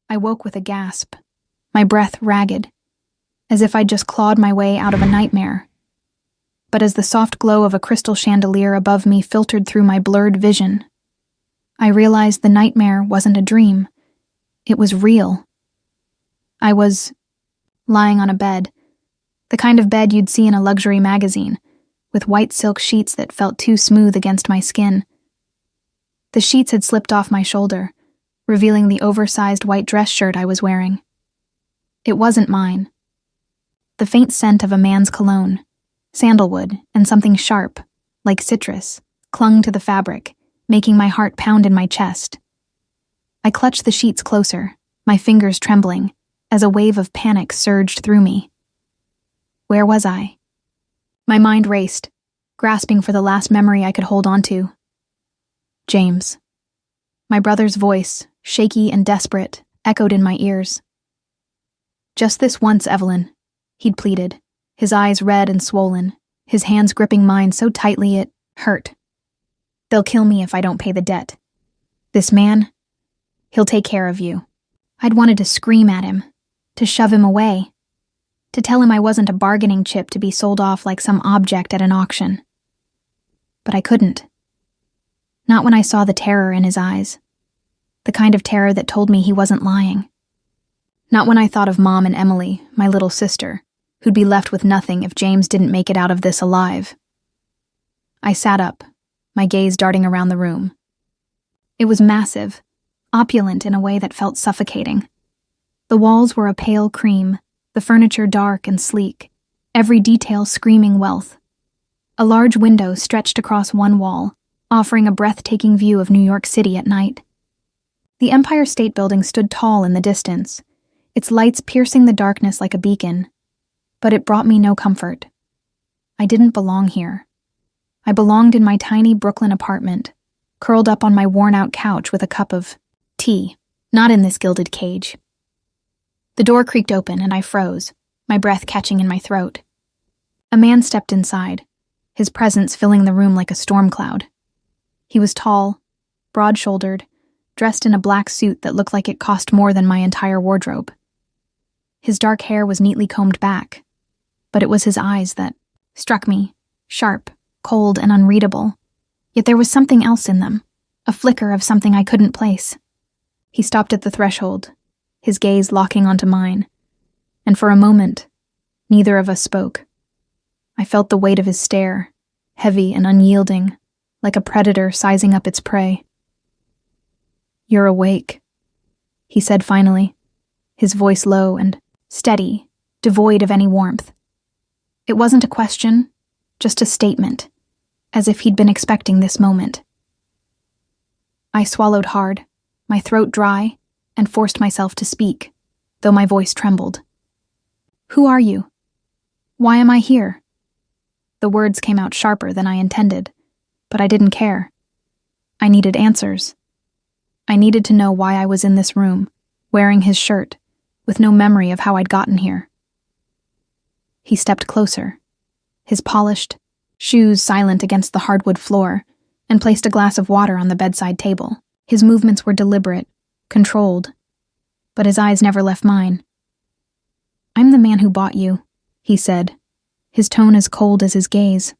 I woke with a gasp, my breath ragged, as if I'd just clawed my way out of a nightmare. But as the soft glow of a crystal chandelier above me filtered through my blurred vision, I realized the nightmare wasn't a dream. It was real. I was lying on a bed, the kind of bed you'd see in a luxury magazine, with white silk sheets that felt too smooth against my skin. The sheets had slipped off my shoulder, revealing the oversized white dress shirt I was wearing. It wasn't mine. The faint scent of a man's cologne, sandalwood, and something sharp, like citrus, clung to the fabric, making my heart pound in my chest. I clutched the sheets closer, my fingers trembling, as a wave of panic surged through me. Where was I? My mind raced, grasping for the last memory I could hold on to. James. My brother's voice, shaky and desperate, echoed in my ears. Just this once, Evelyn, he'd pleaded, his eyes red and swollen, his hands gripping mine so tightly it hurt. They'll kill me if I don't pay the debt. This man, he'll take care of you. I'd wanted to scream at him, to shove him away, to tell him I wasn't a bargaining chip to be sold off like some object at an auction. But I couldn't. Not when I saw the terror in his eyes, the kind of terror that told me he wasn't lying. Not when I thought of Mom and Emily, my little sister, who'd be left with nothing if James didn't make it out of this alive. I sat up, my gaze darting around the room. It was massive, opulent in a way that felt suffocating. The walls were a pale cream, the furniture dark and sleek, every detail screaming wealth. A large window stretched across one wall, offering a breathtaking view of New York City at night. The Empire State Building stood tall in the distance, its lights piercing the darkness like a beacon, but it brought me no comfort. I didn't belong here. I belonged in my tiny Brooklyn apartment, curled up on my worn-out couch with a cup of tea, not in this gilded cage. The door creaked open and I froze, my breath catching in my throat. A man stepped inside, his presence filling the room like a storm cloud. He was tall, broad-shouldered, dressed in a black suit that looked like it cost more than my entire wardrobe. His dark hair was neatly combed back, but it was his eyes that struck me, sharp, cold, and unreadable. Yet there was something else in them, a flicker of something I couldn't place. He stopped at the threshold, his gaze locking onto mine, and for a moment, neither of us spoke. I felt the weight of his stare, heavy and unyielding, like a predator sizing up its prey. "You're awake," he said finally, his voice low and steady, devoid of any warmth. It wasn't a question, just a statement, as if he'd been expecting this moment. I swallowed hard, my throat dry, and forced myself to speak, though my voice trembled. "Who are you? Why am I here?" The words came out sharper than I intended, but I didn't care. I needed answers. I needed to know why I was in this room, wearing his shirt, with no memory of how I'd gotten here. He stepped closer, his polished shoes silent against the hardwood floor, and placed a glass of water on the bedside table. His movements were deliberate, controlled, but his eyes never left mine. "I'm the man who bought you," he said, his tone as cold as his gaze.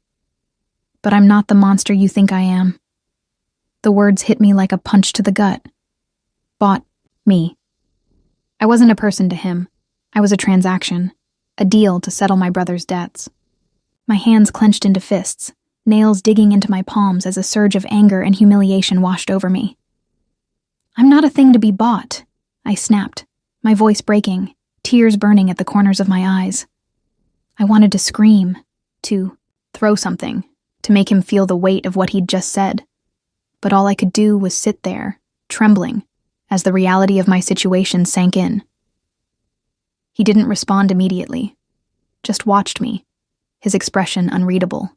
"But I'm not the monster you think I am." The words hit me like a punch to the gut. Bought me. I wasn't a person to him. I was a transaction, a deal to settle my brother's debts. My hands clenched into fists, nails digging into my palms as a surge of anger and humiliation washed over me. "I'm not a thing to be bought," I snapped, my voice breaking, tears burning at the corners of my eyes. I wanted to scream, to throw something, to make him feel the weight of what he'd just said. But all I could do was sit there, trembling, as the reality of my situation sank in. He didn't respond immediately, just watched me, his expression unreadable.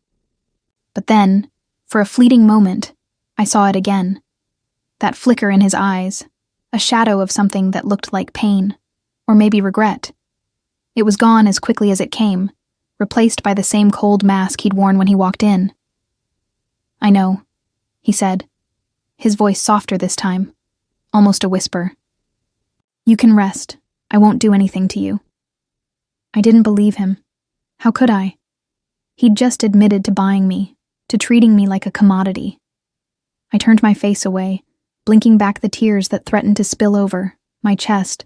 But then, for a fleeting moment, I saw it again. That flicker in his eyes, a shadow of something that looked like pain, or maybe regret. It was gone as quickly as it came, replaced by the same cold mask he'd worn when he walked in. "I know," he said, his voice softer this time, almost a whisper. "You can rest. I won't do anything to you." I didn't believe him. How could I? He'd just admitted to buying me, to treating me like a commodity. I turned my face away, blinking back the tears that threatened to spill over, my chest,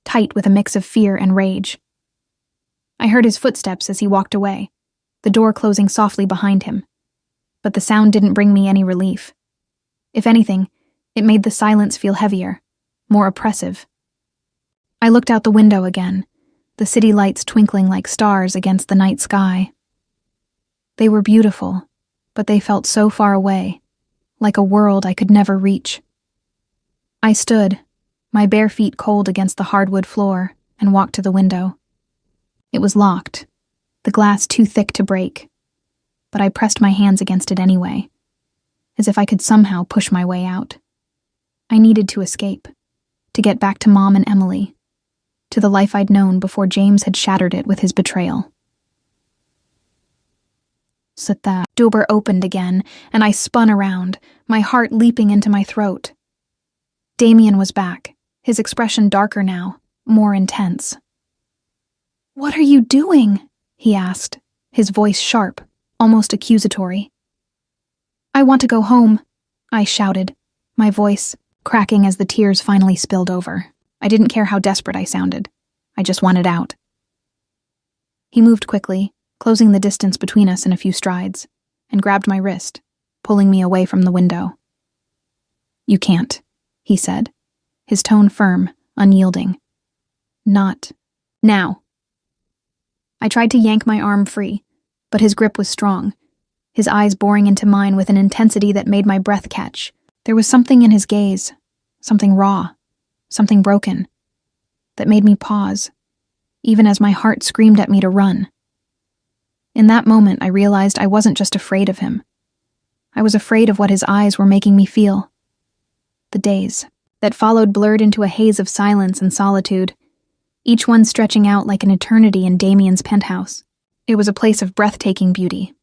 tight with a mix of fear and rage. I heard his footsteps as he walked away, the door closing softly behind him. But the sound didn't bring me any relief. If anything, it made the silence feel heavier, more oppressive. I looked out the window again, the city lights twinkling like stars against the night sky. They were beautiful, but they felt so far away, like a world I could never reach. I stood, my bare feet cold against the hardwood floor, and walked to the window. It was locked, the glass too thick to break, but I pressed my hands against it anyway, as if I could somehow push my way out. I needed to escape, to get back to Mom and Emily, to the life I'd known before James had shattered it with his betrayal. The door opened again, and I spun around, my heart leaping into my throat. Damien was back, his expression darker now, more intense. "What are you doing?" he asked, his voice sharp, almost accusatory. "I want to go home," I shouted, my voice cracking as the tears finally spilled over. I didn't care how desperate I sounded. I just wanted out. He moved quickly, closing the distance between us in a few strides, and grabbed my wrist, pulling me away from the window. "You can't," he said, his tone firm, unyielding. "Not now." I tried to yank my arm free, but his grip was strong, his eyes boring into mine with an intensity that made my breath catch. There was something in his gaze, something raw, something broken, that made me pause, even as my heart screamed at me to run. In that moment, I realized I wasn't just afraid of him. I was afraid of what his eyes were making me feel. The days that followed blurred into a haze of silence and solitude, each one stretching out like an eternity in Damien's penthouse. It was a place of breathtaking beauty,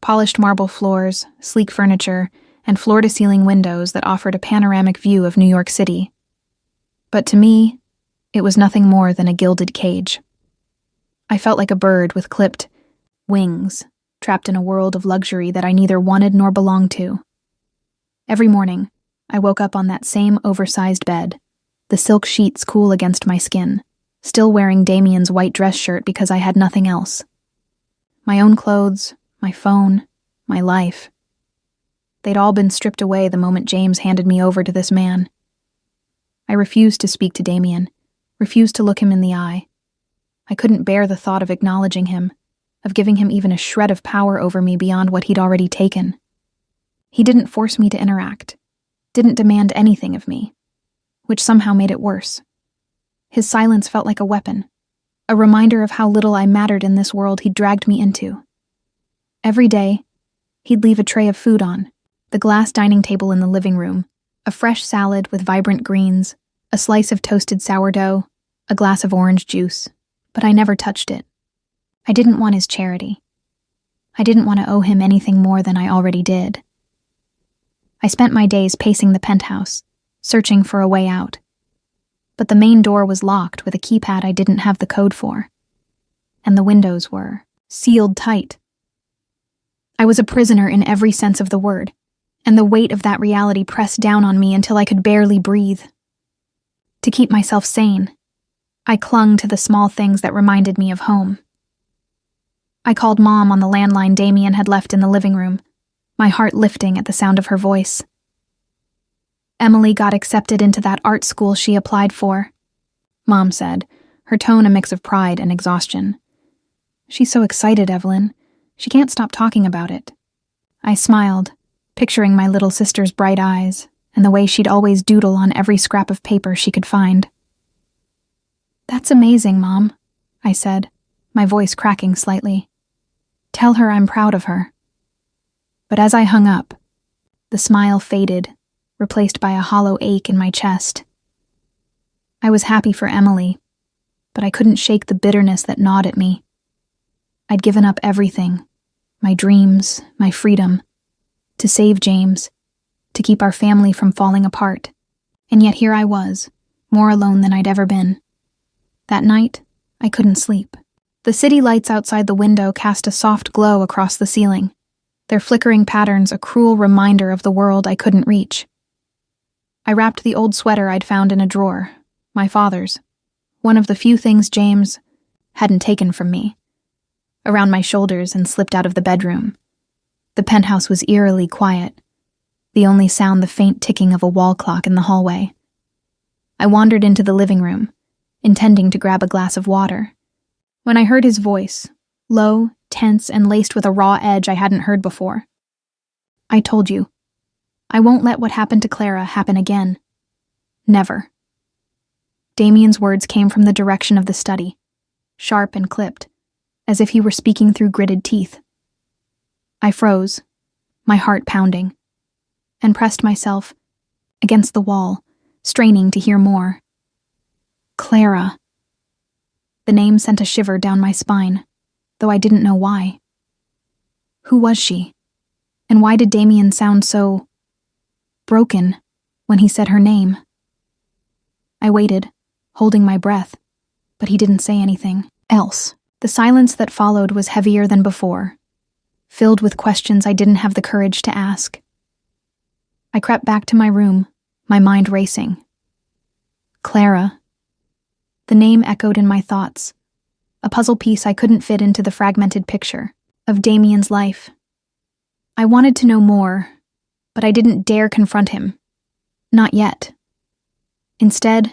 polished marble floors, sleek furniture, and floor-to-ceiling windows that offered a panoramic view of New York City. But to me, it was nothing more than a gilded cage. I felt like a bird with clipped wings, trapped in a world of luxury that I neither wanted nor belonged to. Every morning, I woke up on that same oversized bed, the silk sheets cool against my skin, still wearing Damien's white dress shirt because I had nothing else. My own clothes, my phone, my life. They'd all been stripped away the moment James handed me over to this man. I refused to speak to Damien, refused to look him in the eye. I couldn't bear the thought of acknowledging him, of giving him even a shred of power over me beyond what he'd already taken. He didn't force me to interact, didn't demand anything of me, which somehow made it worse. His silence felt like a weapon, a reminder of how little I mattered in this world he'd dragged me into. Every day, he'd leave a tray of food on, the glass dining table in the living room, a fresh salad with vibrant greens, a slice of toasted sourdough, a glass of orange juice, but I never touched it. I didn't want his charity. I didn't want to owe him anything more than I already did. I spent my days pacing the penthouse, searching for a way out. But the main door was locked with a keypad I didn't have the code for. And the windows were sealed tight. I was a prisoner in every sense of the word, and the weight of that reality pressed down on me until I could barely breathe. To keep myself sane, I clung to the small things that reminded me of home. I called Mom on the landline Damien had left in the living room, my heart lifting at the sound of her voice. Emily got accepted into that art school she applied for, Mom said, her tone a mix of pride and exhaustion. "She's so excited, Evelyn. She can't stop talking about it." I smiled, picturing my little sister's bright eyes and the way she'd always doodle on every scrap of paper she could find. "That's amazing, Mom," I said, my voice cracking slightly. "Tell her I'm proud of her." But as I hung up, the smile faded, replaced by a hollow ache in my chest. I was happy for Emily, but I couldn't shake the bitterness that gnawed at me. I'd given up everything, my dreams, my freedom, to save James, to keep our family from falling apart. And yet here I was, more alone than I'd ever been. That night, I couldn't sleep. The city lights outside the window cast a soft glow across the ceiling, their flickering patterns a cruel reminder of the world I couldn't reach. I wrapped the old sweater I'd found in a drawer, my father's, one of the few things James hadn't taken from me, around my shoulders and slipped out of the bedroom. The penthouse was eerily quiet, the only sound the faint ticking of a wall clock in the hallway. I wandered into the living room, intending to grab a glass of water, when I heard his voice, low, tense, and laced with a raw edge I hadn't heard before. I told you, I won't let what happened to Clara happen again. Never. Damien's words came from the direction of the study, sharp and clipped, as if he were speaking through gritted teeth. I froze, my heart pounding, and pressed myself against the wall, straining to hear more. Clara. The name sent a shiver down my spine, though I didn't know why. Who was she? And why did Damien sound so broken when he said her name? I waited, holding my breath, but he didn't say anything else. The silence that followed was heavier than before, filled with questions I didn't have the courage to ask. I crept back to my room, my mind racing. Clara. The name echoed in my thoughts, a puzzle piece I couldn't fit into the fragmented picture of Damien's life. I wanted to know more, but I didn't dare confront him. Not yet. Instead,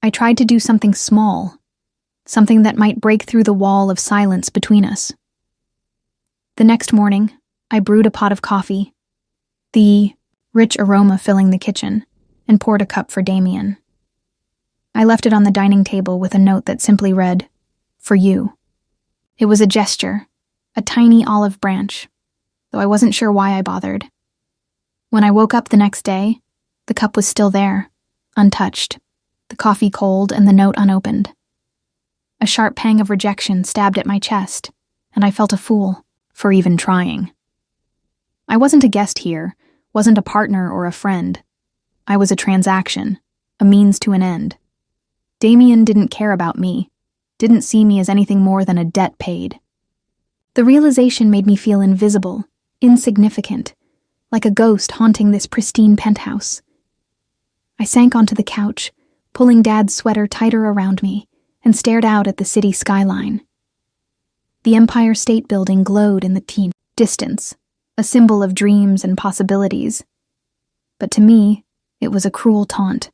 I tried to do something small, something that might break through the wall of silence between us. The next morning, I brewed a pot of coffee, the rich aroma filling the kitchen, and poured a cup for Damien. I left it on the dining table with a note that simply read, "For you." It was a gesture, a tiny olive branch, though I wasn't sure why I bothered. When I woke up the next day, the cup was still there, untouched, the coffee cold and the note unopened. A sharp pang of rejection stabbed at my chest, and I felt a fool for even trying. I wasn't a guest here, wasn't a partner or a friend. I was a transaction, a means to an end. Damien didn't care about me, didn't see me as anything more than a debt paid. The realization made me feel invisible, insignificant, like a ghost haunting this pristine penthouse. I sank onto the couch, pulling Dad's sweater tighter around me, and stared out at the city skyline. The Empire State Building glowed in the distance, a symbol of dreams and possibilities. But to me, it was a cruel taunt.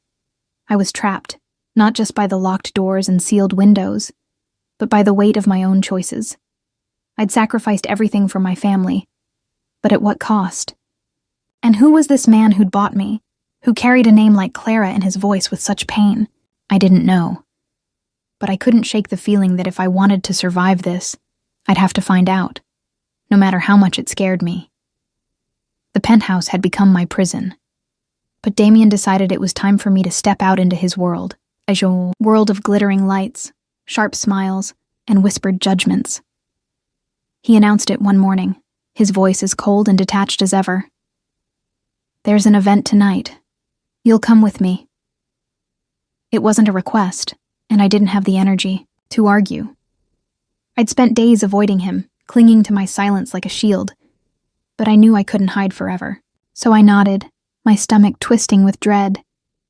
I was trapped, not just by the locked doors and sealed windows, but by the weight of my own choices. I'd sacrificed everything for my family, but at what cost? And who was this man who'd bought me, who carried a name like Clara in his voice with such pain? I didn't know. But I couldn't shake the feeling that if I wanted to survive this, I'd have to find out, no matter how much it scared me. The penthouse had become my prison, but Damien decided it was time for me to step out into his world. A world of glittering lights, sharp smiles, and whispered judgments. He announced it one morning, his voice as cold and detached as ever. "There's an event tonight. You'll come with me." It wasn't a request, and I didn't have the energy to argue. I'd spent days avoiding him, clinging to my silence like a shield, but I knew I couldn't hide forever. So I nodded, my stomach twisting with dread,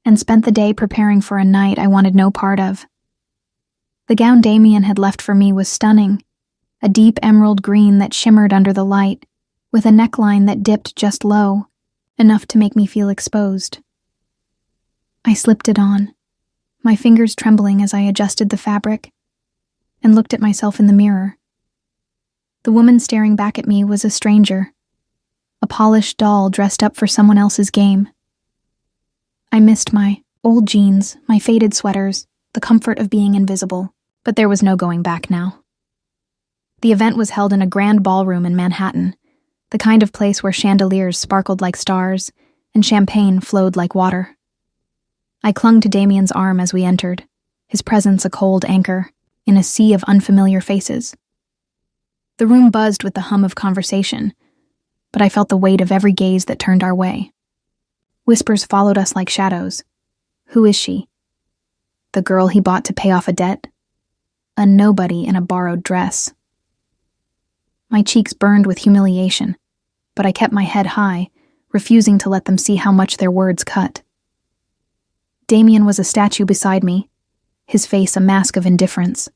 and spent the day preparing for a night I wanted no part of. The gown Damien had left for me was stunning, a deep emerald green that shimmered under the light, with a neckline that dipped just low, enough to make me feel exposed. I slipped it on, my fingers trembling as I adjusted the fabric, and looked at myself in the mirror. The woman staring back at me was a stranger, a polished doll dressed up for someone else's game. I missed my old jeans, my faded sweaters, the comfort of being invisible, but there was no going back now. The event was held in a grand ballroom in Manhattan, the kind of place where chandeliers sparkled like stars and champagne flowed like water. I clung to Damien's arm as we entered, his presence a cold anchor in a sea of unfamiliar faces. The room buzzed with the hum of conversation, but I felt the weight of every gaze that turned our way. Whispers followed us like shadows. Who is she? The girl he bought to pay off a debt? A nobody in a borrowed dress. My cheeks burned with humiliation, but I kept my head high, refusing to let them see how much their words cut. Damien was a statue beside me, his face a mask of indifference.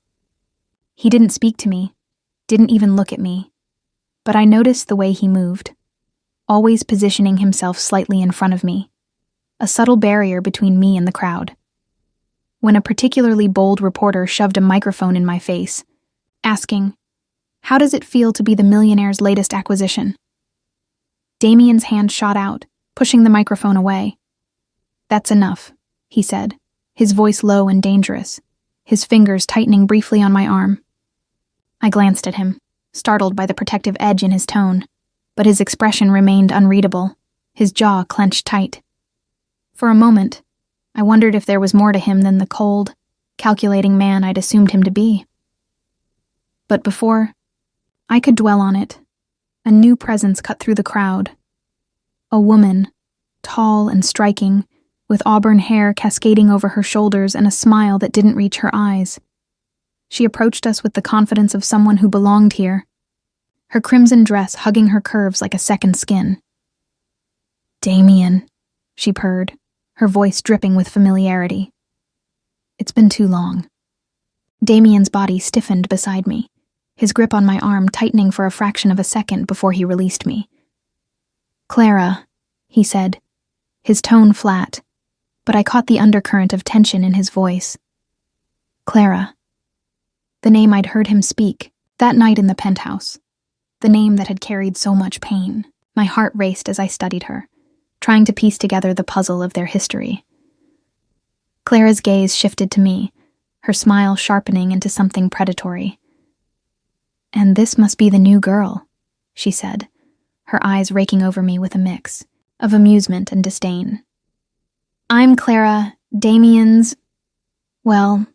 He didn't speak to me, didn't even look at me, but I noticed the way he moved, always positioning himself slightly in front of me, a subtle barrier between me and the crowd. When a particularly bold reporter shoved a microphone in my face, asking, "How does it feel to be the Millionaire's latest acquisition?" Damien's hand shot out, pushing the microphone away. "That's enough," he said, his voice low and dangerous, his fingers tightening briefly on my arm. I glanced at him, startled by the protective edge in his tone, but his expression remained unreadable, his jaw clenched tight. For a moment, I wondered if there was more to him than the cold, calculating man I'd assumed him to be. But before I could dwell on it, a new presence cut through the crowd. A woman, tall and striking, with auburn hair cascading over her shoulders and a smile that didn't reach her eyes. She approached us with the confidence of someone who belonged here, her crimson dress hugging her curves like a second skin. "Damien," she purred, her voice dripping with familiarity. "It's been too long." Damien's body stiffened beside me, his grip on my arm tightening for a fraction of a second before he released me. "Clara," he said, his tone flat, but I caught the undercurrent of tension in his voice. Clara. The name I'd heard him speak, that night in the penthouse. The name that had carried so much pain. My heart raced as I studied her, trying to piece together the puzzle of their history. Clara's gaze shifted to me, her smile sharpening into something predatory. "And this must be the new girl," she said, her eyes raking over me with a mix of amusement and disdain. "I'm Clara, Damien's... well,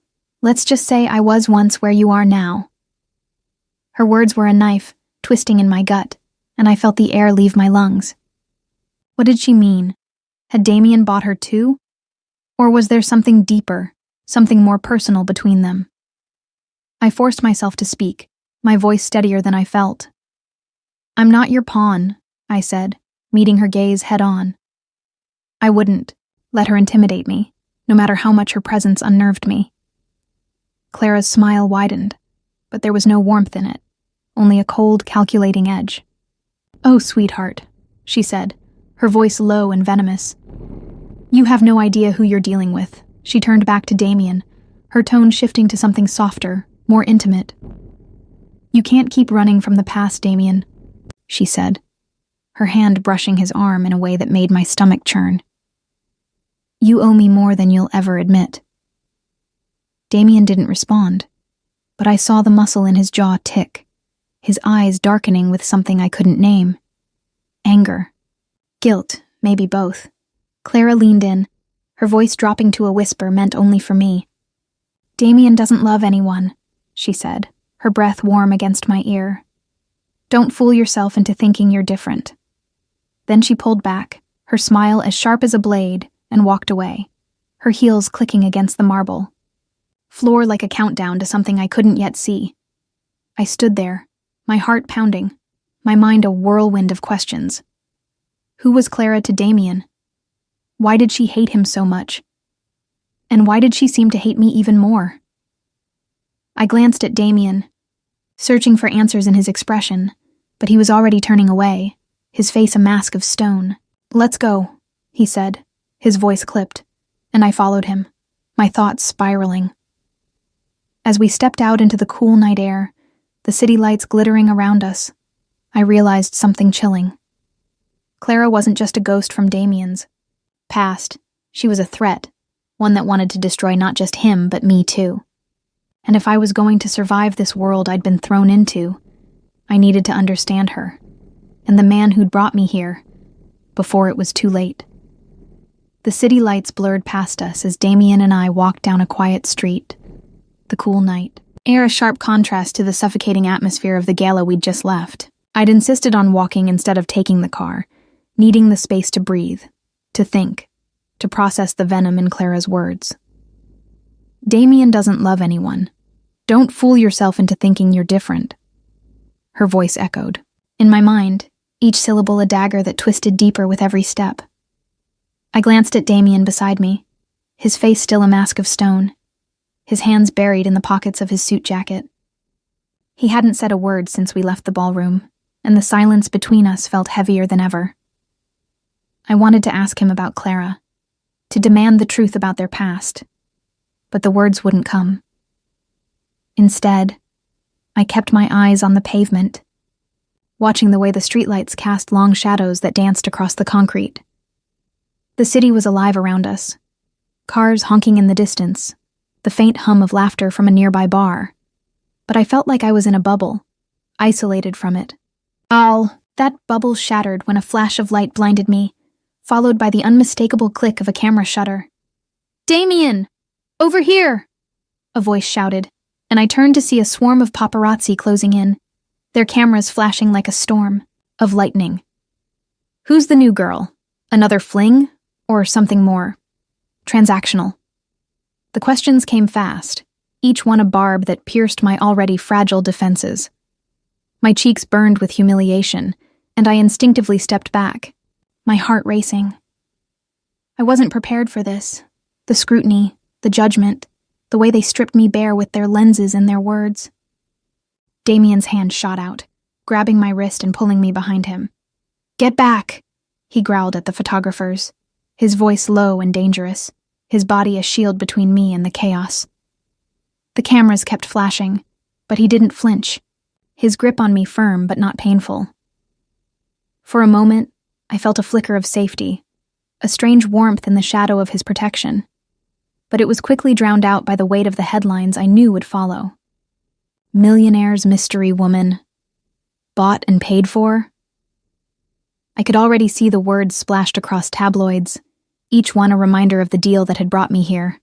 let's just say I was once where you are now." Her words were a knife, twisting in my gut, and I felt the air leave my lungs. What did she mean? Had Damien bought her too? Or was there something deeper, something more personal between them? I forced myself to speak, my voice steadier than I felt. "I'm not your pawn," I said, meeting her gaze head-on. I wouldn't let her intimidate me, no matter how much her presence unnerved me. Clara's smile widened, but there was no warmth in it, only a cold, calculating edge. "Oh, sweetheart," she said, her voice low and venomous. "You have no idea who you're dealing with." She turned back to Damien, her tone shifting to something softer, more intimate. "You can't keep running from the past, Damien," she said, her hand brushing his arm in a way that made my stomach churn. "You owe me more than you'll ever admit." Damien didn't respond, but I saw the muscle in his jaw tick, his eyes darkening with something I couldn't name. Anger. Guilt, maybe both. Clara leaned in, her voice dropping to a whisper meant only for me. "Damien doesn't love anyone," she said, her breath warm against my ear. "Don't fool yourself into thinking you're different." Then she pulled back, her smile as sharp as a blade, and walked away, her heels clicking against the marble. Floor like a countdown to something I couldn't yet see. I stood there, my heart pounding, my mind a whirlwind of questions. Who was Clara to Damien? Why did she hate him so much? And why did she seem to hate me even more? I glanced at Damien, searching for answers in his expression, but he was already turning away, his face a mask of stone. "Let's go," he said, his voice clipped, and I followed him, my thoughts spiraling. As we stepped out into the cool night air, the city lights glittering around us, I realized something chilling. Clara wasn't just a ghost from Damien's past. She was a threat, one that wanted to destroy not just him, but me too. And if I was going to survive this world I'd been thrown into, I needed to understand her, and the man who'd brought me here, before it was too late. The city lights blurred past us as Damien and I walked down a quiet street. The cool night air a sharp contrast to the suffocating atmosphere of the gala we'd just left. I'd insisted on walking instead of taking the car, needing the space to breathe, to think, to process the venom in Clara's words. Damien doesn't love anyone. Don't fool yourself into thinking you're different. Her voice echoed. In my mind, each syllable a dagger that twisted deeper with every step. I glanced at Damien beside me, his face still a mask of stone, his hands buried in the pockets of his suit jacket. He hadn't said a word since we left the ballroom, and the silence between us felt heavier than ever. I wanted to ask him about Clara, to demand the truth about their past, but the words wouldn't come. Instead, I kept my eyes on the pavement, watching the way the streetlights cast long shadows that danced across the concrete. The city was alive around us, cars honking in the distance, the faint hum of laughter from a nearby bar. But I felt like I was in a bubble, isolated from it. That bubble shattered when a flash of light blinded me, followed by the unmistakable click of a camera shutter. "Damien! Over here!" a voice shouted, and I turned to see a swarm of paparazzi closing in, their cameras flashing like a storm of lightning. Who's the new girl? Another fling? Or something more transactional? The questions came fast, each one a barb that pierced my already fragile defenses. My cheeks burned with humiliation, and I instinctively stepped back, my heart racing. I wasn't prepared for this. The scrutiny, the judgment, the way they stripped me bare with their lenses and their words. Damien's hand shot out, grabbing my wrist and pulling me behind him. "Get back!" he growled at the photographers, his voice low and dangerous, his body a shield between me and the chaos. The cameras kept flashing, but he didn't flinch, his grip on me firm but not painful. For a moment, I felt a flicker of safety, a strange warmth in the shadow of his protection. But it was quickly drowned out by the weight of the headlines I knew would follow. Millionaire's mystery woman. Bought and paid for? I could already see the words splashed across tabloids, each one a reminder of the deal that had brought me here.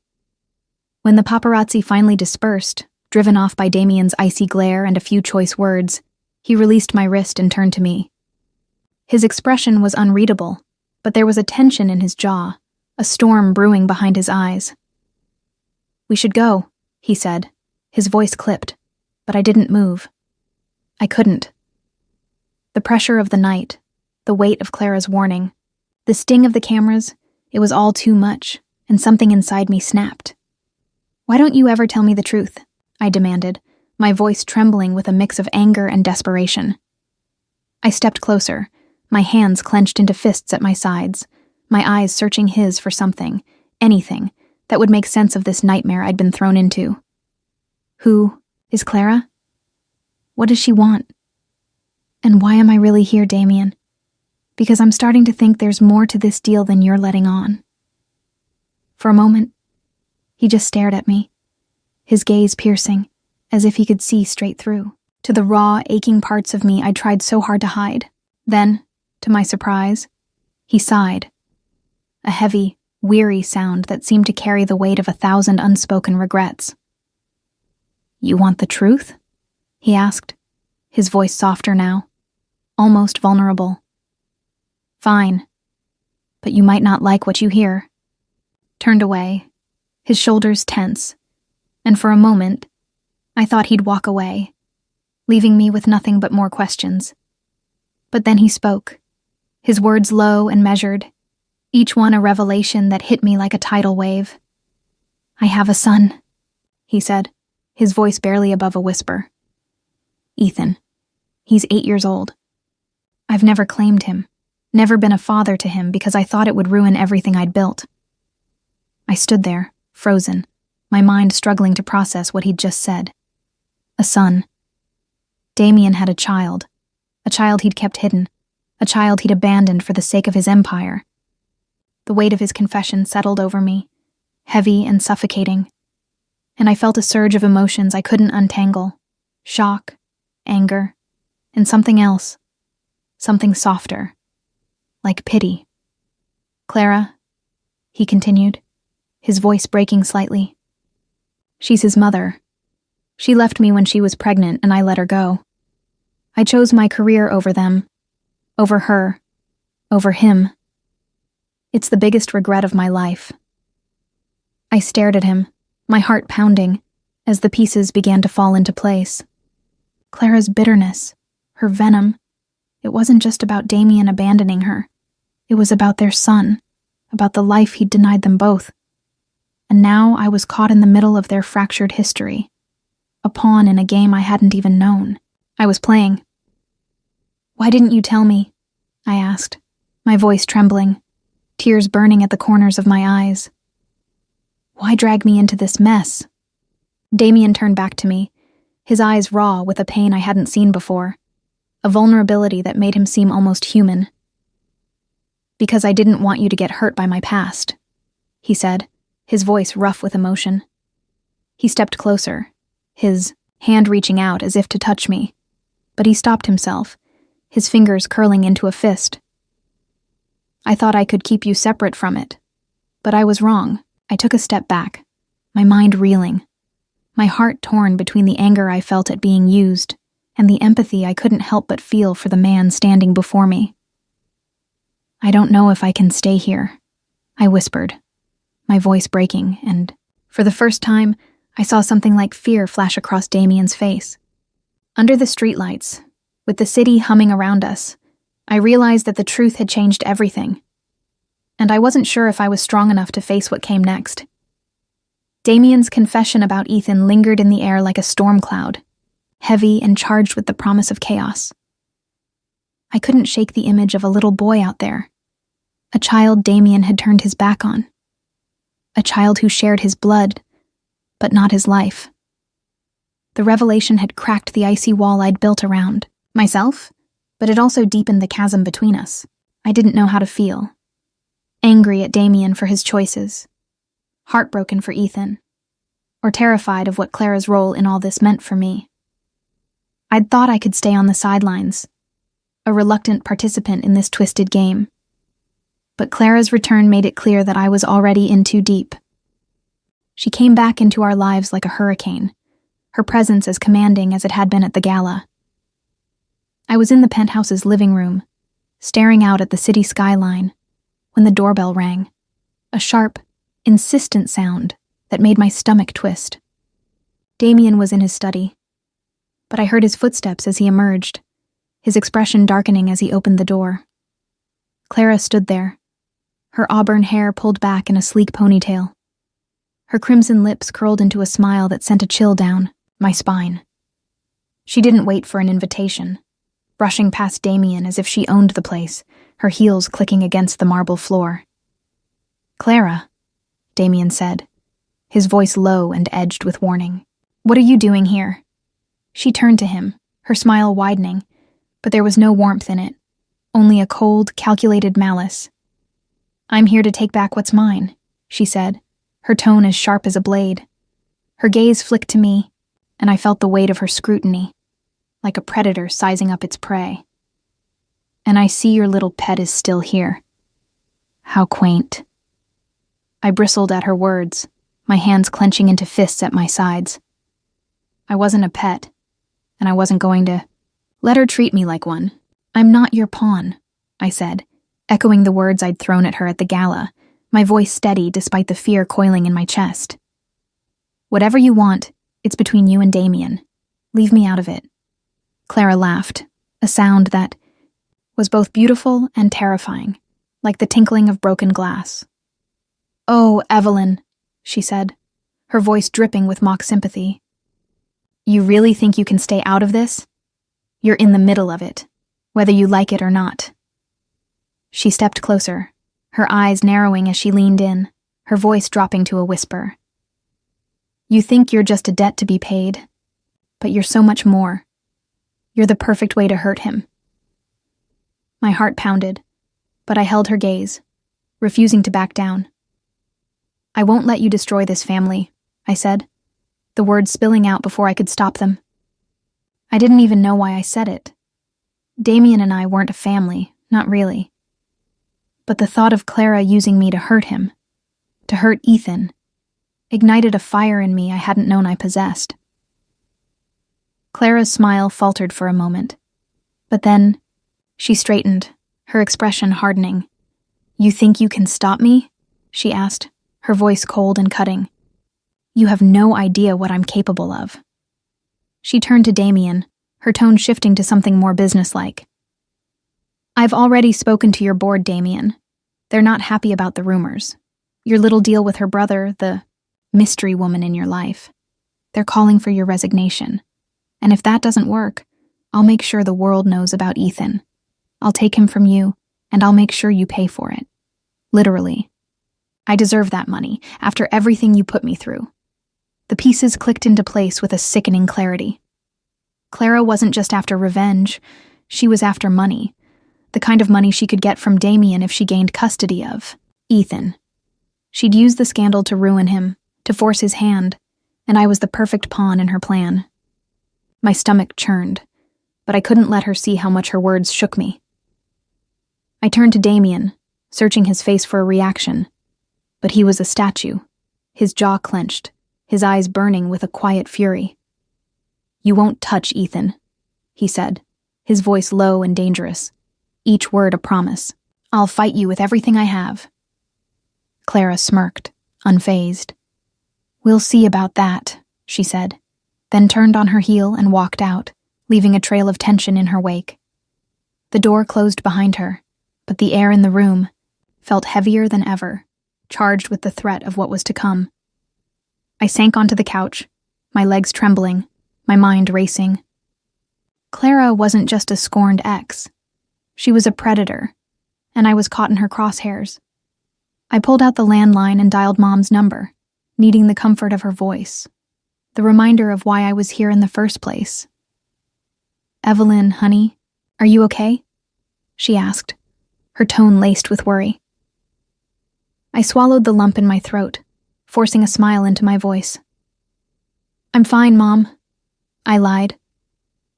When the paparazzi finally dispersed, driven off by Damien's icy glare and a few choice words, he released my wrist and turned to me. His expression was unreadable, but there was a tension in his jaw, a storm brewing behind his eyes. "We should go," he said, his voice clipped, but I didn't move. I couldn't. The pressure of the night, the weight of Clara's warning, the sting of the cameras, it was all too much, and something inside me snapped. "Why don't you ever tell me the truth?" I demanded, my voice trembling with a mix of anger and desperation. I stepped closer, my hands clenched into fists at my sides, my eyes searching his for something, anything, that would make sense of this nightmare I'd been thrown into. Who is Clara? What does she want? And why am I really here, Damien? Because I'm starting to think there's more to this deal than you're letting on. For a moment, he just stared at me, his gaze piercing, as if he could see straight through, to the raw, aching parts of me I'd tried so hard to hide. Then, to my surprise, he sighed, a heavy, weary sound that seemed to carry the weight of 1,000 unspoken regrets. "You want the truth?" he asked, his voice softer now, almost vulnerable. "Fine, but you might not like what you hear." Turned away, his shoulders tense, and for a moment, I thought he'd walk away, leaving me with nothing but more questions. But then he spoke, his words low and measured, each one a revelation that hit me like a tidal wave. "I have a son," he said, his voice barely above a whisper. "Ethan. He's 8 years old. I've never claimed him, never been a father to him because I thought it would ruin everything I'd built." I stood there, frozen, my mind struggling to process what he'd just said. A son. Damien had a child he'd kept hidden, a child he'd abandoned for the sake of his empire. The weight of his confession settled over me, heavy and suffocating, and I felt a surge of emotions I couldn't untangle. Shock, anger, and something else, something softer, like pity. "Clara," he continued, his voice breaking slightly. "She's his mother. She left me when she was pregnant and I let her go. I chose my career over them, over her, over him. It's the biggest regret of my life." I stared at him, my heart pounding as the pieces began to fall into place. Clara's bitterness, her venom, it wasn't just about Damien abandoning her. It was about their son, about the life he'd denied them both. And now I was caught in the middle of their fractured history, a pawn in a game I hadn't even known. I was playing. "Why didn't you tell me?" I asked, my voice trembling, tears burning at the corners of my eyes. "Why drag me into this mess?" Damien turned back to me, his eyes raw with a pain I hadn't seen before, a vulnerability that made him seem almost human. "Because I didn't want you to get hurt by my past," he said, his voice rough with emotion. He stepped closer, his hand reaching out as if to touch me, but he stopped himself, his fingers curling into a fist. "I thought I could keep you separate from it, but I was wrong." I took a step back, my mind reeling, my heart torn between the anger I felt at being used and the empathy I couldn't help but feel for the man standing before me. "I don't know if I can stay here," I whispered, my voice breaking, and for the first time, I saw something like fear flash across Damien's face. Under the streetlights, with the city humming around us, I realized that the truth had changed everything, and I wasn't sure if I was strong enough to face what came next. Damien's confession about Ethan lingered in the air like a storm cloud, heavy and charged with the promise of chaos. I couldn't shake the image of a little boy out there, a child Damien had turned his back on, a child who shared his blood, but not his life. The revelation had cracked the icy wall I'd built around myself, but it also deepened the chasm between us. I didn't know how to feel. Angry at Damien for his choices, heartbroken for Ethan, or terrified of what Clara's role in all this meant for me. I'd thought I could stay on the sidelines, a reluctant participant in this twisted game. But Clara's return made it clear that I was already in too deep. She came back into our lives like a hurricane, her presence as commanding as it had been at the gala. I was in the penthouse's living room, staring out at the city skyline, when the doorbell rang, a sharp, insistent sound that made my stomach twist. Damien was in his study, but I heard his footsteps as he emerged, his expression darkening as he opened the door. Clara stood there, her auburn hair pulled back in a sleek ponytail, her crimson lips curled into a smile that sent a chill down my spine. She didn't wait for an invitation, brushing past Damien as if she owned the place, her heels clicking against the marble floor. "Clara," Damien said, his voice low and edged with warning. "What are you doing here?" She turned to him, her smile widening, but there was no warmth in it, only a cold, calculated malice. "I'm here to take back what's mine," she said, her tone as sharp as a blade. Her gaze flicked to me, and I felt the weight of her scrutiny, like a predator sizing up its prey. "And I see your little pet is still here. How quaint." I bristled at her words, my hands clenching into fists at my sides. I wasn't a pet, and I wasn't going to let her treat me like one. "I'm not your pawn," I said, echoing the words I'd thrown at her at the gala, my voice steady despite the fear coiling in my chest. "Whatever you want, it's between you and Damien. Leave me out of it." Clara laughed, a sound that was both beautiful and terrifying, like the tinkling of broken glass. "Oh, Evelyn," she said, her voice dripping with mock sympathy. "You really think you can stay out of this? You're in the middle of it, whether you like it or not." She stepped closer, her eyes narrowing as she leaned in, her voice dropping to a whisper. "You think you're just a debt to be paid, but you're so much more. You're the perfect way to hurt him." My heart pounded, but I held her gaze, refusing to back down. "I won't let you destroy this family," I said, the words spilling out before I could stop them. I didn't even know why I said it. Damien and I weren't a family, not really. But the thought of Clara using me to hurt him, to hurt Ethan, ignited a fire in me I hadn't known I possessed. Clara's smile faltered for a moment, but then she straightened, her expression hardening. "You think you can stop me?" she asked, her voice cold and cutting. You have no idea what I'm capable of." She turned to Damien, her tone shifting to something more businesslike. "I've already spoken to your board, Damien. They're not happy about the rumors. Your little deal with her brother, the mystery woman in your life. They're calling for your resignation. And if that doesn't work, I'll make sure the world knows about Ethan. I'll take him from you, and I'll make sure you pay for it. Literally. I deserve that money, after everything you put me through." The pieces clicked into place with a sickening clarity. Clara wasn't just after revenge, she was after money. The kind of money she could get from Damien if she gained custody of Ethan. She'd use the scandal to ruin him, to force his hand, and I was the perfect pawn in her plan. My stomach churned, but I couldn't let her see how much her words shook me. I turned to Damien, searching his face for a reaction, but he was a statue, his jaw clenched, his eyes burning with a quiet fury. "You won't touch Ethan," he said, his voice low and dangerous, each word a promise. "I'll fight you with everything I have." Clara smirked, unfazed. "We'll see about that," she said, then turned on her heel and walked out, leaving a trail of tension in her wake. The door closed behind her, but the air in the room felt heavier than ever, charged with the threat of what was to come. I sank onto the couch, my legs trembling, my mind racing. Clara wasn't just a scorned ex. She was a predator, and I was caught in her crosshairs. I pulled out the landline and dialed Mom's number, needing the comfort of her voice, the reminder of why I was here in the first place. "Evelyn, honey, are you okay?" she asked, her tone laced with worry. I swallowed the lump in my throat, forcing a smile into my voice. "I'm fine, Mom," I lied,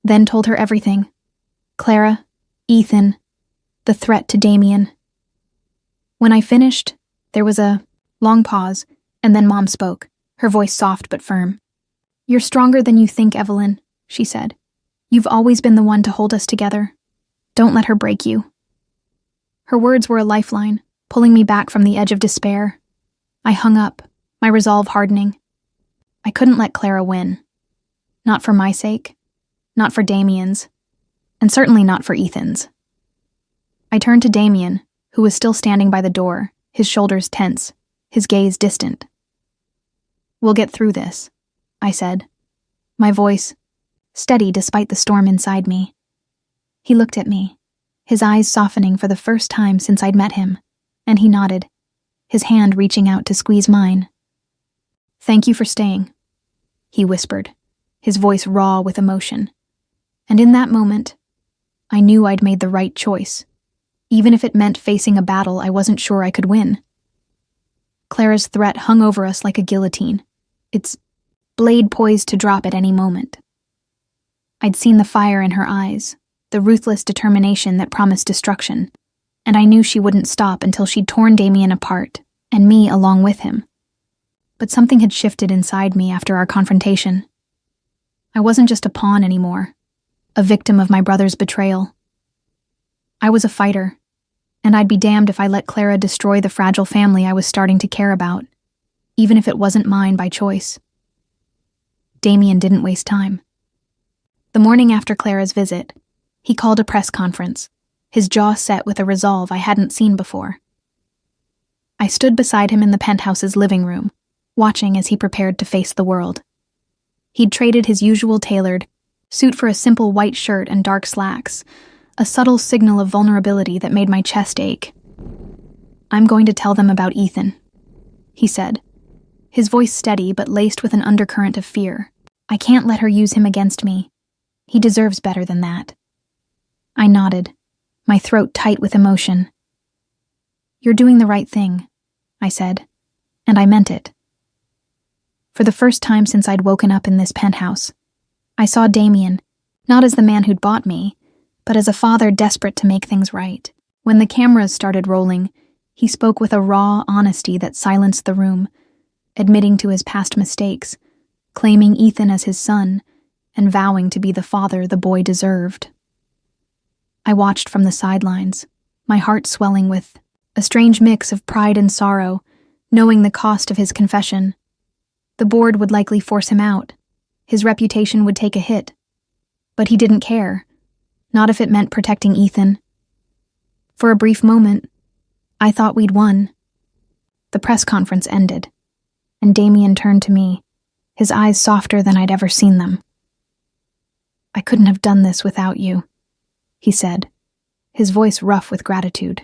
then told her everything. Clara, Ethan, the threat to Damien. When I finished, there was a long pause, and then Mom spoke, her voice soft but firm. "You're stronger than you think, Evelyn," she said. "You've always been the one to hold us together. Don't let her break you." Her words were a lifeline, pulling me back from the edge of despair. I hung up, my resolve hardening. I couldn't let Clara win. Not for my sake, not for Damien's, and certainly not for Ethan's. I turned to Damien, who was still standing by the door, his shoulders tense, his gaze distant. "We'll get through this," I said, my voice steady despite the storm inside me. He looked at me, his eyes softening for the first time since I'd met him, and he nodded, his hand reaching out to squeeze mine. "Thank you for staying," he whispered, his voice raw with emotion. And in that moment, I knew I'd made the right choice, even if it meant facing a battle I wasn't sure I could win. Clara's threat hung over us like a guillotine, its blade poised to drop at any moment. I'd seen the fire in her eyes, the ruthless determination that promised destruction, and I knew she wouldn't stop until she'd torn Damien apart, and me along with him. But something had shifted inside me after our confrontation. I wasn't just a pawn anymore, a victim of my brother's betrayal. I was a fighter, and I'd be damned if I let Clara destroy the fragile family I was starting to care about, even if it wasn't mine by choice. Damien didn't waste time. The morning after Clara's visit, he called a press conference, his jaw set with a resolve I hadn't seen before. I stood beside him in the penthouse's living room, watching as he prepared to face the world. He'd traded his usual tailored suit for a simple white shirt and dark slacks, a subtle signal of vulnerability that made my chest ache. "I'm going to tell them about Ethan," he said, his voice steady but laced with an undercurrent of fear. "I can't let her use him against me. He deserves better than that." I nodded, my throat tight with emotion. "You're doing the right thing," I said, and I meant it. For the first time since I'd woken up in this penthouse, I saw Damien, not as the man who'd bought me, but as a father desperate to make things right. When the cameras started rolling, he spoke with a raw honesty that silenced the room, admitting to his past mistakes, claiming Ethan as his son, and vowing to be the father the boy deserved. I watched from the sidelines, my heart swelling with a strange mix of pride and sorrow, knowing the cost of his confession. The board would likely force him out. His reputation would take a hit. But he didn't care. Not if it meant protecting Ethan. For a brief moment, I thought we'd won. The press conference ended, and Damien turned to me, his eyes softer than I'd ever seen them. "I couldn't have done this without you," he said, his voice rough with gratitude.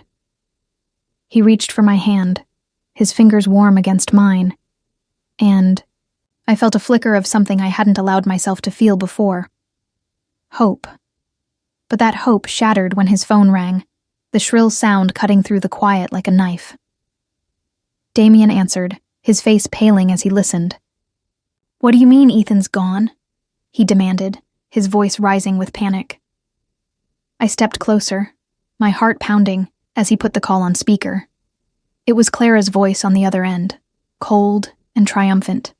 He reached for my hand, his fingers warm against mine, and I felt a flicker of something I hadn't allowed myself to feel before. Hope. But that hope shattered when his phone rang, the shrill sound cutting through the quiet like a knife. Damien answered, his face paling as he listened. "What do you mean Ethan's gone?" he demanded, his voice rising with panic. I stepped closer, my heart pounding, as he put the call on speaker. It was Clara's voice on the other end, cold and triumphant.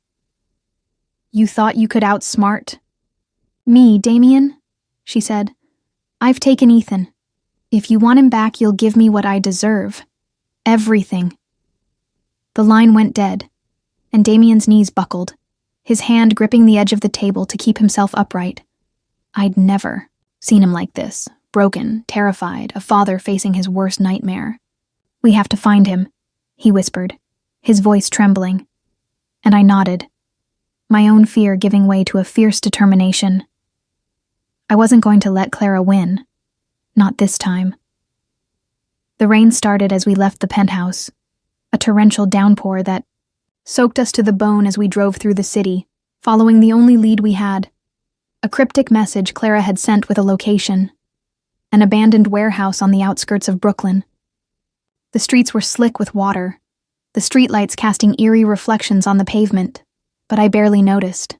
"You thought you could outsmart me, Damien?" she said. "I've taken Ethan. If you want him back, you'll give me what I deserve. Everything." The line went dead, and Damien's knees buckled, his hand gripping the edge of the table to keep himself upright. I'd never seen him like this, broken, terrified, a father facing his worst nightmare. "We have to find him," he whispered, his voice trembling. And I nodded, my own fear giving way to a fierce determination. I wasn't going to let Clara win. Not this time. The rain started as we left the penthouse, a torrential downpour that soaked us to the bone as we drove through the city, following the only lead we had. A cryptic message Clara had sent with a location. An abandoned warehouse on the outskirts of Brooklyn. The streets were slick with water, the streetlights casting eerie reflections on the pavement, but I barely noticed.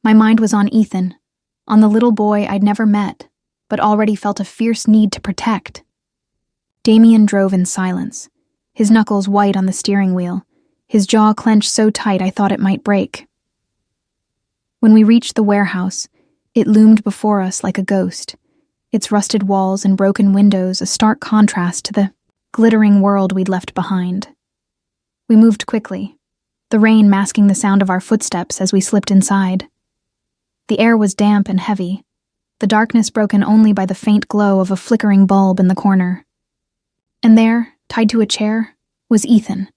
My mind was on Ethan, on the little boy I'd never met, but already felt a fierce need to protect. Damien drove in silence, his knuckles white on the steering wheel, his jaw clenched so tight I thought it might break. When we reached the warehouse, it loomed before us like a ghost, its rusted walls and broken windows a stark contrast to the glittering world we'd left behind. We moved quickly, the rain masking the sound of our footsteps as we slipped inside. The air was damp and heavy, the darkness broken only by the faint glow of a flickering bulb in the corner. And there, tied to a chair, was Ethan,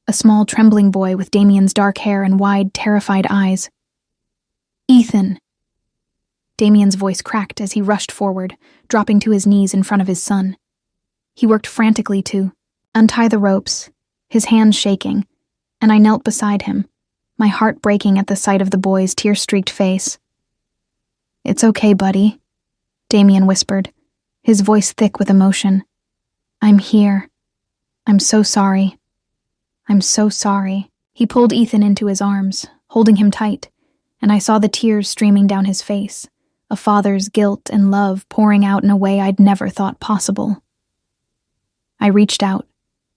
a small trembling boy with Damien's dark hair and wide, terrified eyes. "Ethan!" Damien's voice cracked as he rushed forward, dropping to his knees in front of his son. He worked frantically to untie the ropes, his hands shaking, and I knelt beside him, my heart breaking at the sight of the boy's tear-streaked face. "It's okay, buddy," Damien whispered, his voice thick with emotion. "I'm here. I'm so sorry. I'm so sorry." He pulled Ethan into his arms, holding him tight, and I saw the tears streaming down his face, a father's guilt and love pouring out in a way I'd never thought possible. I reached out,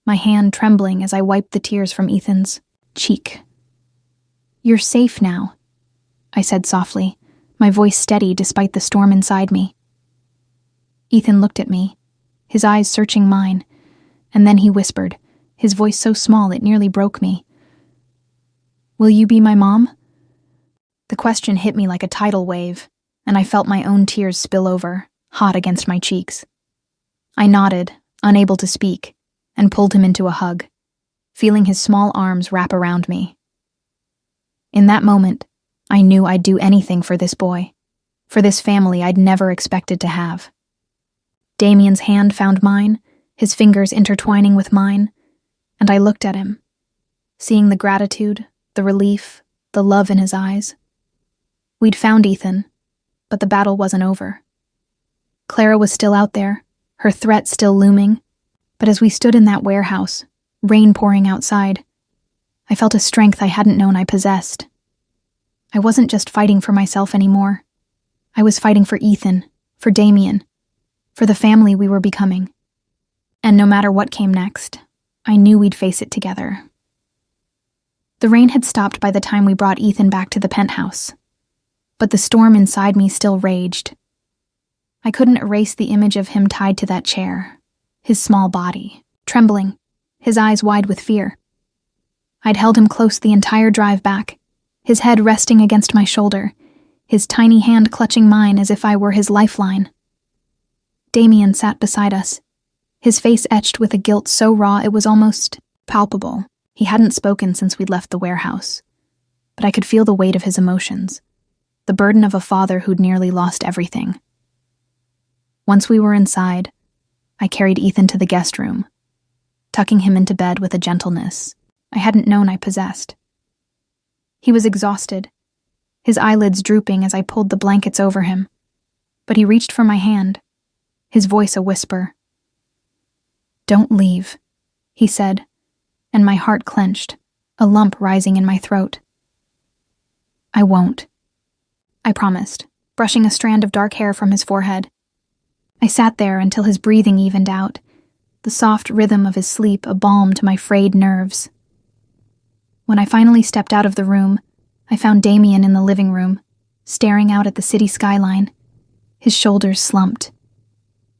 my hand trembling as I wiped the tears from Ethan's cheek. "You're safe now," I said softly, my voice steady despite the storm inside me. Ethan looked at me, his eyes searching mine, and then he whispered, his voice so small it nearly broke me. "Will you be my mom?" The question hit me like a tidal wave, and I felt my own tears spill over, hot against my cheeks. I nodded, unable to speak, and pulled him into a hug, feeling his small arms wrap around me. In that moment, I knew I'd do anything for this boy, for this family I'd never expected to have. Damien's hand found mine, his fingers intertwining with mine, and I looked at him, seeing the gratitude, the relief, the love in his eyes. We'd found Ethan, but the battle wasn't over. Clara was still out there, her threat still looming, but as we stood in that warehouse, rain pouring outside, I felt a strength I hadn't known I possessed. I wasn't just fighting for myself anymore. I was fighting for Ethan, for Damien, for the family we were becoming. And no matter what came next, I knew we'd face it together. The rain had stopped by the time we brought Ethan back to the penthouse, but the storm inside me still raged. I couldn't erase the image of him tied to that chair, his small body, trembling, his eyes wide with fear. I'd held him close the entire drive back, his head resting against my shoulder, his tiny hand clutching mine as if I were his lifeline. Damien sat beside us, his face etched with a guilt so raw it was almost palpable. He hadn't spoken since we'd left the warehouse, but I could feel the weight of his emotions, the burden of a father who'd nearly lost everything. Once we were inside, I carried Ethan to the guest room, tucking him into bed with a gentleness I hadn't known I possessed. He was exhausted, his eyelids drooping as I pulled the blankets over him, but he reached for my hand, his voice a whisper. "Don't leave," he said, and my heart clenched, a lump rising in my throat. "I won't," I promised, brushing a strand of dark hair from his forehead. I sat there until his breathing evened out, the soft rhythm of his sleep a balm to my frayed nerves. When I finally stepped out of the room, I found Damien in the living room, staring out at the city skyline, his shoulders slumped.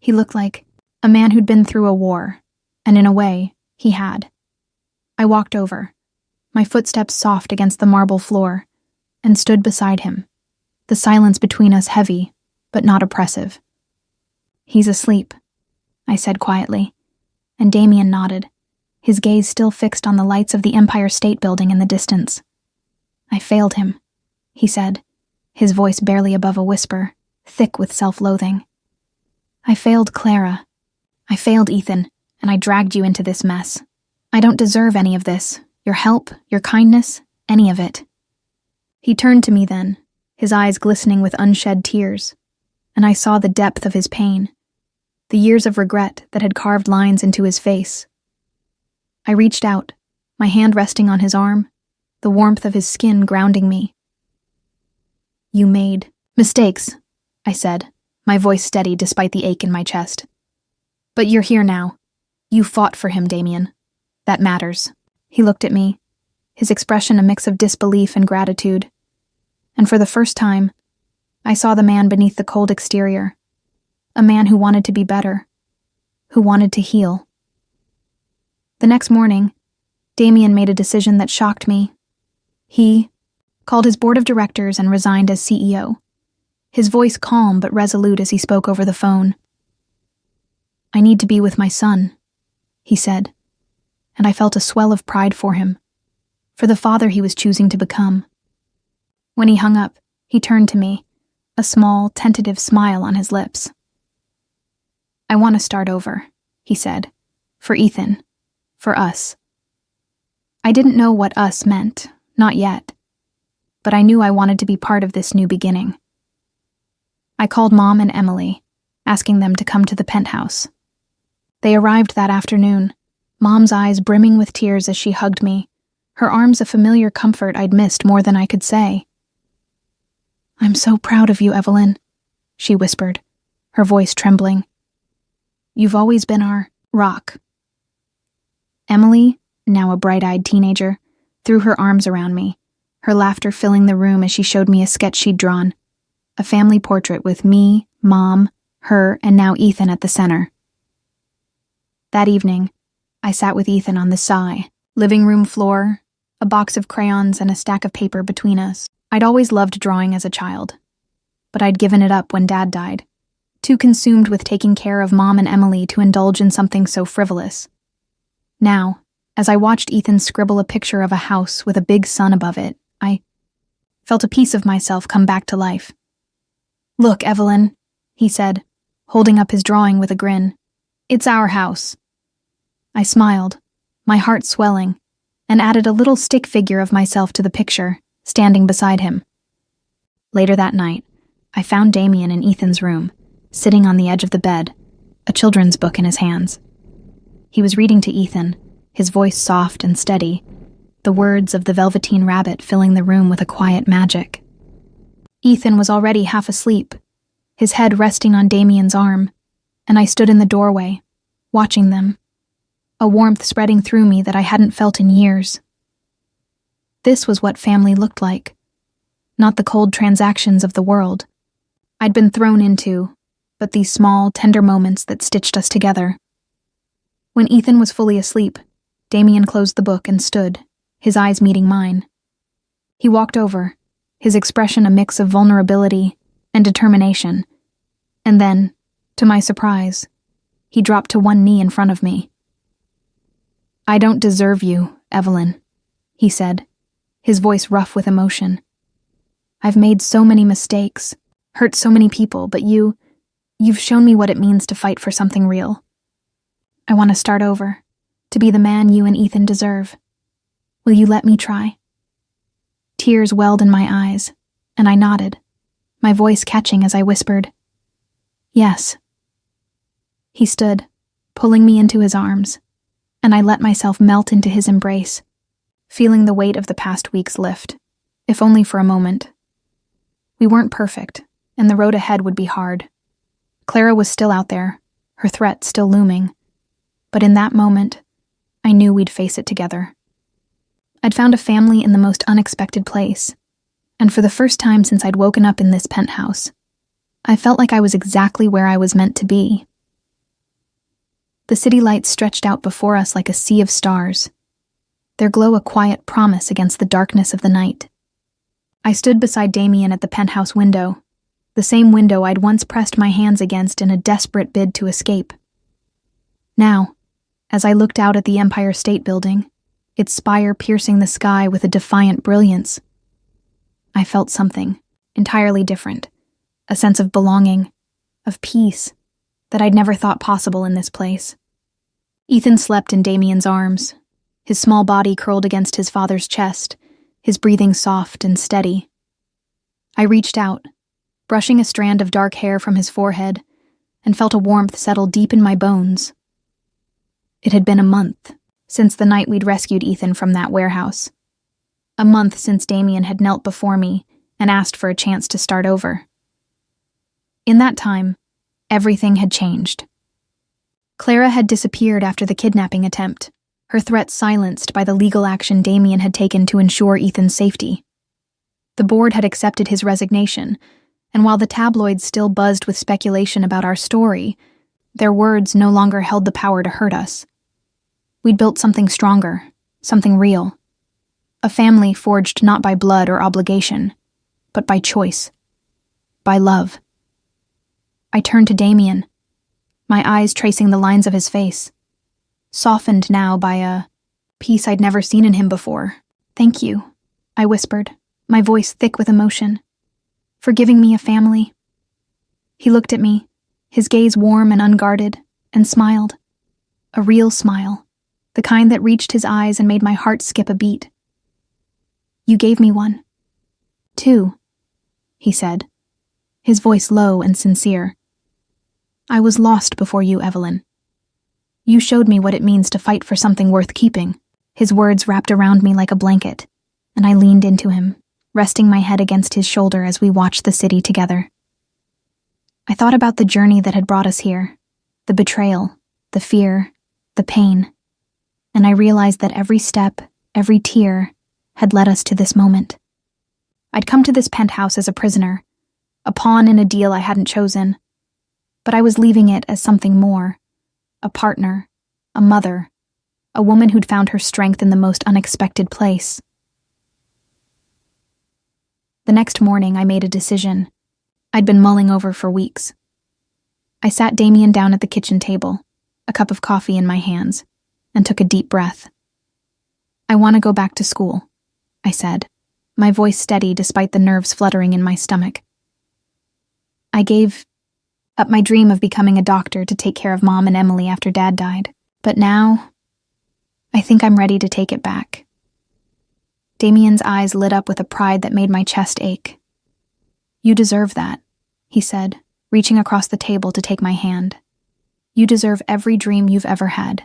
He looked like a man who'd been through a war, and in a way, he had. I walked over, my footsteps soft against the marble floor, and stood beside him, the silence between us heavy, but not oppressive. "He's asleep," I said quietly, and Damien nodded, his gaze still fixed on the lights of the Empire State Building in the distance. "I failed him," he said, his voice barely above a whisper, thick with self-loathing. "I failed Clara. I failed Ethan, and I dragged you into this mess. I don't deserve any of this, your help, your kindness, any of it." He turned to me then, his eyes glistening with unshed tears, and I saw the depth of his pain, the years of regret that had carved lines into his face. I reached out, my hand resting on his arm, the warmth of his skin grounding me. "You made mistakes," I said, my voice steady despite the ache in my chest. "But you're here now. You fought for him, Damien. That matters." He looked at me, his expression a mix of disbelief and gratitude. And for the first time, I saw the man beneath the cold exterior, a man who wanted to be better, who wanted to heal. The next morning, Damien made a decision that shocked me. He called his board of directors and resigned as CEO, his voice calm but resolute as he spoke over the phone. "I need to be with my son," he said, and I felt a swell of pride for him, for the father he was choosing to become. When he hung up, he turned to me, a small, tentative smile on his lips. "I want to start over," he said, "for Ethan, for us." I didn't know what us meant, not yet, but I knew I wanted to be part of this new beginning. I called Mom and Emily, asking them to come to the penthouse. They arrived that afternoon, Mom's eyes brimming with tears as she hugged me, her arms a familiar comfort I'd missed more than I could say. "I'm so proud of you, Evelyn," she whispered, her voice trembling. "You've always been our rock." Emily, now a bright-eyed teenager, threw her arms around me, her laughter filling the room as she showed me a sketch she'd drawn, a family portrait with me, Mom, her, and now Ethan at the center. That evening, I sat with Ethan on the living room floor, a box of crayons and a stack of paper between us. I'd always loved drawing as a child, but I'd given it up when Dad died, too consumed with taking care of Mom and Emily to indulge in something so frivolous. Now, as I watched Ethan scribble a picture of a house with a big sun above it, I felt a piece of myself come back to life. "Look, Evelyn," he said, holding up his drawing with a grin. "It's our house." I smiled, my heart swelling, and added a little stick figure of myself to the picture, standing beside him. Later that night, I found Damien in Ethan's room, sitting on the edge of the bed, a children's book in his hands. He was reading to Ethan, his voice soft and steady, the words of the Velveteen Rabbit filling the room with a quiet magic. Ethan was already half asleep, his head resting on Damien's arm, and I stood in the doorway, watching them, a warmth spreading through me that I hadn't felt in years. This was what family looked like, not the cold transactions of the world I'd been thrown into, but these small, tender moments that stitched us together. When Ethan was fully asleep, Damien closed the book and stood, his eyes meeting mine. He walked over, his expression a mix of vulnerability and determination, and then, to my surprise, he dropped to one knee in front of me. "I don't deserve you, Evelyn," he said, his voice rough with emotion. "I've made so many mistakes, hurt so many people, but you've shown me what it means to fight for something real. I want to start over, to be the man you and Ethan deserve. Will you let me try?" Tears welled in my eyes, and I nodded, my voice catching as I whispered, "Yes." He stood, pulling me into his arms, and I let myself melt into his embrace, feeling the weight of the past weeks lift, if only for a moment. We weren't perfect, and the road ahead would be hard. Clara was still out there, her threat still looming, but in that moment, I knew we'd face it together. I'd found a family in the most unexpected place, and for the first time since I'd woken up in this penthouse, I felt like I was exactly where I was meant to be. The city lights stretched out before us like a sea of stars, their glow a quiet promise against the darkness of the night. I stood beside Damien at the penthouse window, the same window I'd once pressed my hands against in a desperate bid to escape. Now, as I looked out at the Empire State Building, its spire piercing the sky with a defiant brilliance, I felt something entirely different, a sense of belonging, of peace, that I'd never thought possible in this place. Ethan slept in Damien's arms, his small body curled against his father's chest, his breathing soft and steady. I reached out, brushing a strand of dark hair from his forehead, and felt a warmth settle deep in my bones. It had been a month since the night we'd rescued Ethan from that warehouse. A month since Damien had knelt before me and asked for a chance to start over. In that time, everything had changed. Clara had disappeared after the kidnapping attempt, her threats silenced by the legal action Damien had taken to ensure Ethan's safety. The board had accepted his resignation, and while the tabloids still buzzed with speculation about our story, their words no longer held the power to hurt us. We'd built something stronger, something real. A family forged not by blood or obligation, but by choice, by love. I turned to Damien, my eyes tracing the lines of his face, softened now by a peace I'd never seen in him before. "Thank you," I whispered, my voice thick with emotion, "for giving me a family." He looked at me, his gaze warm and unguarded, and smiled. A real smile, the kind that reached his eyes and made my heart skip a beat. "You gave me one. 2, he said, his voice low and sincere. "I was lost before you, Evelyn. You showed me what it means to fight for something worth keeping." His words wrapped around me like a blanket, and I leaned into him, resting my head against his shoulder as we watched the city together. I thought about the journey that had brought us here, the betrayal, the fear, the pain, and I realized that every step, every tear, had led us to this moment. I'd come to this penthouse as a prisoner, a pawn in a deal I hadn't chosen, but I was leaving it as something more, a partner, a mother, a woman who'd found her strength in the most unexpected place. The next morning, I made a decision I'd been mulling over for weeks. I sat Damien down at the kitchen table, a cup of coffee in my hands, and took a deep breath. "I want to go back to school," I said, my voice steady despite the nerves fluttering in my stomach. I gave up my dream of becoming a doctor to take care of Mom and Emily after Dad died, but now I think I'm ready to take it back. Damien's eyes lit up with a pride that made my chest ache. "You deserve that," he said, reaching across the table to take my hand. "You deserve every dream you've ever had.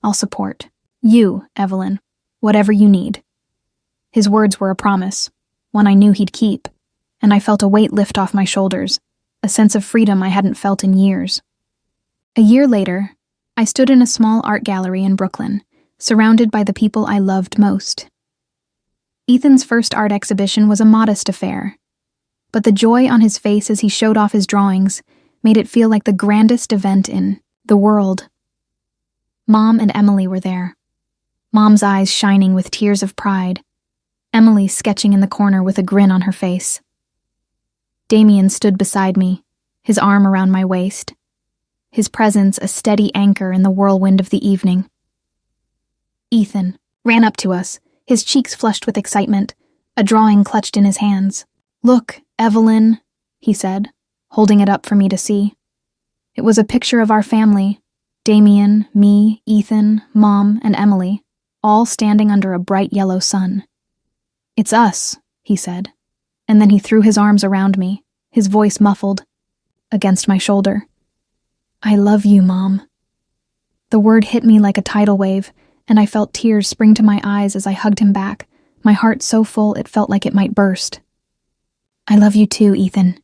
I'll support you, Evelyn, whatever you need." His words were a promise, one I knew he'd keep, and I felt a weight lift off my shoulders, a sense of freedom I hadn't felt in years. A year later, I stood in a small art gallery in Brooklyn, surrounded by the people I loved most. Ethan's first art exhibition was a modest affair, but the joy on his face as he showed off his drawings made it feel like the grandest event in the world. Mom and Emily were there. Mom's eyes shining with tears of pride, Emily sketching in the corner with a grin on her face. Damien stood beside me, his arm around my waist, his presence a steady anchor in the whirlwind of the evening. Ethan ran up to us, his cheeks flushed with excitement, a drawing clutched in his hands. "Look, Evelyn," he said, holding it up for me to see. It was a picture of our family, Damien, me, Ethan, Mom, and Emily, all standing under a bright yellow sun. "It's us," he said, and then he threw his arms around me, his voice muffled, against my shoulder. "I love you, Mom." The word hit me like a tidal wave, and I felt tears spring to my eyes as I hugged him back, my heart so full it felt like it might burst. "I love you too, Ethan,"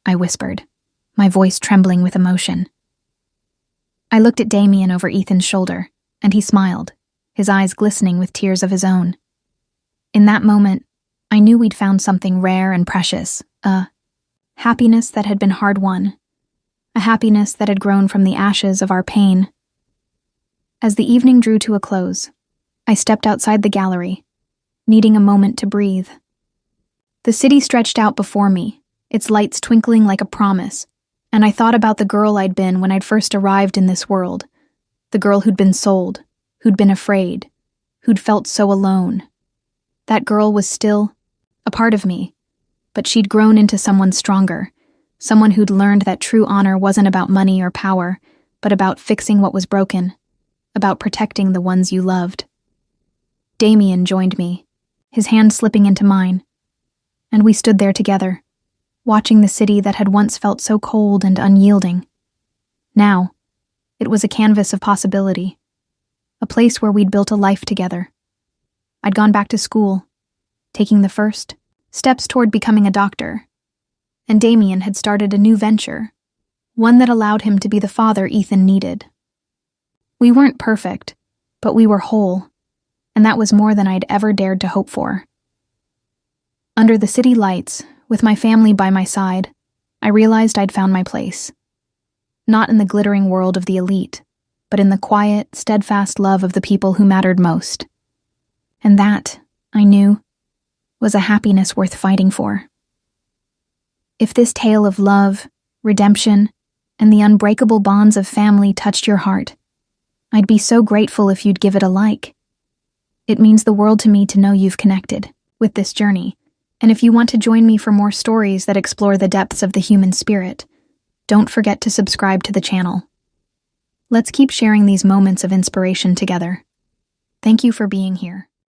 I whispered, my voice trembling with emotion. I looked at Damien over Ethan's shoulder, and he smiled, his eyes glistening with tears of his own. In that moment, I knew we'd found something rare and precious, a happiness that had been hard-won, a happiness that had grown from the ashes of our pain. As the evening drew to a close, I stepped outside the gallery, needing a moment to breathe. The city stretched out before me, its lights twinkling like a promise, and I thought about the girl I'd been when I'd first arrived in this world, the girl who'd been sold, who'd been afraid, who'd felt so alone. That girl was still a part of me, but she'd grown into someone stronger, someone who'd learned that true honor wasn't about money or power, but about fixing what was broken, about protecting the ones you loved. Damien joined me, his hand slipping into mine, and we stood there together, watching the city that had once felt so cold and unyielding. Now, it was a canvas of possibility, a place where we'd built a life together. I'd gone back to school, taking the first steps toward becoming a doctor, and Damien had started a new venture, one that allowed him to be the father Ethan needed. We weren't perfect, but we were whole, and that was more than I'd ever dared to hope for. Under the city lights, with my family by my side, I realized I'd found my place. Not in the glittering world of the elite, but in the quiet, steadfast love of the people who mattered most. And that, I knew, was a happiness worth fighting for. If this tale of love, redemption, and the unbreakable bonds of family touched your heart, I'd be so grateful if you'd give it a like. It means the world to me to know you've connected with this journey, and if you want to join me for more stories that explore the depths of the human spirit, don't forget to subscribe to the channel. Let's keep sharing these moments of inspiration together. Thank you for being here.